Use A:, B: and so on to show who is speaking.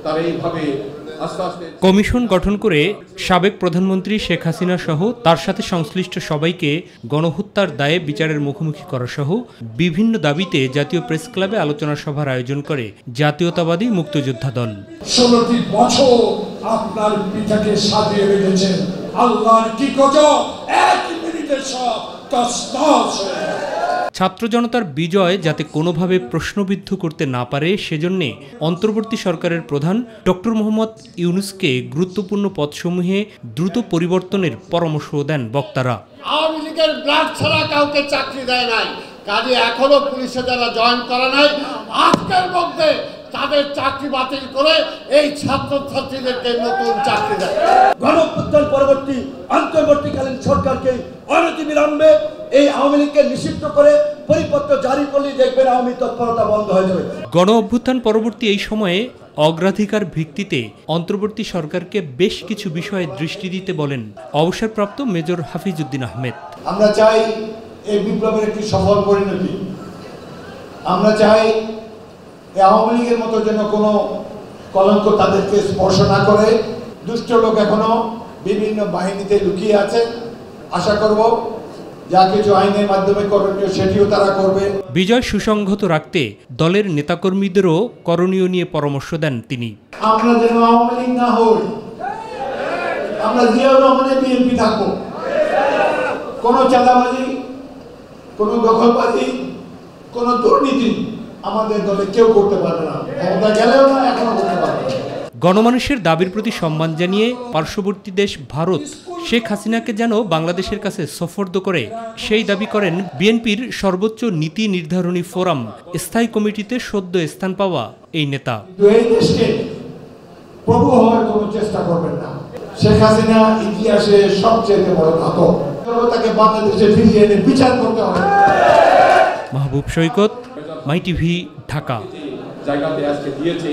A: তারা এইভাবে আস্তে আস্তে
B: কমিশন গঠন করে সাবেক প্রধানমন্ত্রী শেখ হাসিনা সহ তার সাথে সংশ্লিষ্ট সবাইকে গণহত্যার দায়ে বিচারের মুখোমুখি করা সহ বিভিন্ন দাবিতে জাতীয় প্রেস ক্লাবে আলোচনা সভার আয়োজন করে জাতীয়তাবাদী মুক্তিযোদ্ধা দল।
C: 16টি বছর আপনার পিতাকে সাজিয়ে রেখেছেন, আল্লাহর কি গজব, এক মিনিটে সব তছনছ হয়ে গেল।
B: ছাত্র জনতার বিজয় যাতে কোনোভাবে প্রশ্নবিদ্ধ করতে না পারে সেজন্য অন্তর্বর্তী সরকারের প্রধান ডক্টর মোহাম্মদ ইউনূসকে গুরুত্বপূর্ণ পদসমূহে দ্রুত পরিবর্তনের পরামর্শ দেন বক্তারা।
D: আওয়ামী লীগের ব্লাড ছাড়া কাউকে চাকরি দেয় নাই, কাজে এখনো পুলিশে যারা জয়েন করে নাই আজকের মধ্যে তাদের চাকরি বাতিল করে এই ছাত্রছাত্রীদেরকে নতুন চাকরি দেয়।
E: গণঅভ্যুত্থান পরবর্তী অন্তর্বর্তীকালীন সরকারকে অনতিবিলম্বে এই আওয়ামী লীগকে নিষিদ্ধ করে পরিপত্র জারি করলে দেখবেন আওয়ামী তৎপরতা বন্ধ হয়ে যাবে।
B: গণ অভ্যুত্থান পরবর্তী এই সময়ে অগ্রাধিকার ভিত্তিতে অন্তর্বর্তী সরকারকে বেশ কিছু বিষয়ে দৃষ্টি দিতে বলেন অবসরপ্রাপ্ত মেজর হাফিজউদ্দিন আহমেদ।
F: আমরা চাই এই বিপ্লবের একটি সফল পরিণতি। আমরা চাই এই আওয়ামী লীগের মতো যেন কোনো কলঙ্ক তাদেরকে স্পর্শ না করে। দুষ্ট লোক এখনো বিভিন্ন বাহিনীতে লুকিয়ে আছে। আশা করব যা কিছু আইনের মাধ্যমে করণীয় সেটিও তারা করবে।
B: বিজয় সুসংহত রাখতে দলের নেতাকর্মীদেরও করণীয় নিয়ে পরামর্শ দেন তিনি।
F: আমরা যেন আওয়ামী লীগ না হই, আমরা জিয়াউর রহমানের বিএনপি থাকবো। কোনো চাঁদাবাজি, কোনো দখলবাজি, কোনো দুর্নীতি আমাদের দলে কেউ করতে পারবে না, ক্ষমতা গেলেও না, এখনো করতে পারবে না।
B: গণমানুষের দাবির প্রতি সম্মান জানিয়ে পার্শ্ববর্তী দেশ ভারত শেখ হাসিনাকে যেন বাংলাদেশের কাছে সোপর্দ করে সেই দাবি করেন বিএনপির সর্বোচ্চ নীতি নির্ধারণী ফোরাম স্থায়ী কমিটিতে সদ্য স্থান পাওয়া এই নেতা।
F: এই দেশকে প্রভু হওয়ার কোনো চেষ্টা করবেন না। শেখ হাসিনা ইতিহাসে সবচেয়ে বড় ঘাতক, তাকে বাংলাদেশে ফিরিয়ে এনে বিচার করতে হবে।
B: মাহবুব সৈকত, মাই টিভি, ঢাকা।
A: জায়গাতে আজকে দিয়েছে।